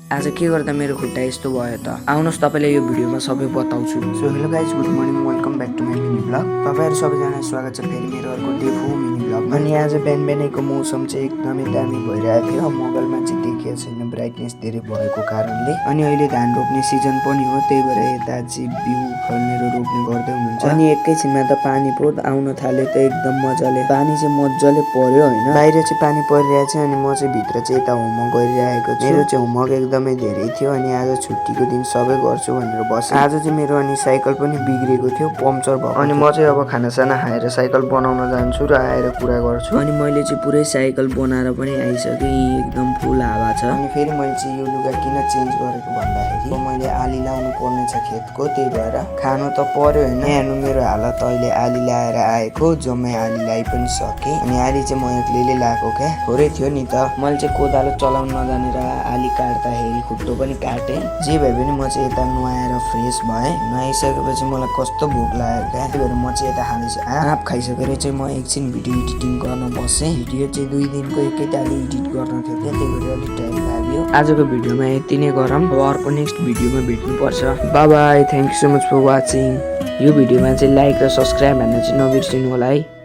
आज के गर्दा मेरो खुट्टा यस्तो भयो त आउनुहोस् तपाईलाई यो भिडियोमा सबै बताउँछु। So hello guys, good morning, welcome back to my mini blog. तपाईँहरू सबैजना स्वागत छ फेरि मेरो अर्को डे 4 मिनी ब्लग। अनि आज बिहान बिहानैको मौसम चाहिँ एकदमै दामी भइरहेको थियो। मोबाइलमा चाहिँ देखिएको छैन ब्राइटनेस धेरै भएको कारणले। अनि अहिले धान रोप्ने सिजन पनि हो, त्यही भएर यता चाहिँ बिउ खल्नेर रोप्ने गर्दै हुनुहुन्छ। अनि एकैछिनमा त पानी पोत आउन थाल्यो त एकदम मजाले। पानी चाहिँ मजाले पर्यो होइन, बाहिर चाहिँ पानी परिरहेको छ अनि म चाहिँ भित्र चाहिँ यता होमवर्क गरिरहेको छु। मेरो चाहिँ होमवर्क एकदमै धेरै थियो अनि आज छुट्टीको दिन सबै गर्छु भनेर बसेँ। आज चाहिँ मेरो अनि साइकल पनि बिग्रेको थियो, पम्चर भएको। अनि म चाहिँ अब खानासाना खाएर साइकल बनाउन जान्छु र आएर कुरा गर्छु। अनि मैले चाहिँ पुरै साइकल बनाएर पनि आइसकेँ, एकदम फुल हावा छ। अनि फेरि मैले चाहिँ यो लुगा किन चेन्ज गरेको भन्दाखेरि मैले आली लाउनु पर्ने छ खेतको, त्यही भएर खानु त पर्यो होइन। हेर्नु मेरो हालत, अहिले आली लाएर आएको, जम्मै आली लाई पनि सकेँ। अनि आली चाहिँ म एक्लैले लाएको क्या, थोरै थियो नि त। मैले चाहिँ कोदालो चलाउन नजानेर आली काट्दाखेरि खुट्टो पनि काटेँ। जे भए पनि म चाहिँ यता नुहाएर फ्रेस भएँ। नुहाइसकेपछि मलाई कस्तो भोक लाग्यो क्या, त्यही भएर म चाहिँ यता खाँदैछु। आँप खाइसकेर चाहिँ म एकछिन भिडियो एडिटिङ गर्न बसेँ। भिडियो चाहिँ 2 दिनको एकैतालि एडिट गर्न थियो क्या, त्यही भएर अलिक टाइम लाग्यो। आजको भिडियोमा यति नै गरौँ, अब अर्को नेक्स्ट भिडियोमा भेट्नुपर्छ। Bye bye, thank you so much for watching. यो भिडियोमा चाहिँ लाइक र सब्सक्राइब हान्न चाहिँ नबिर्सिनु होला है।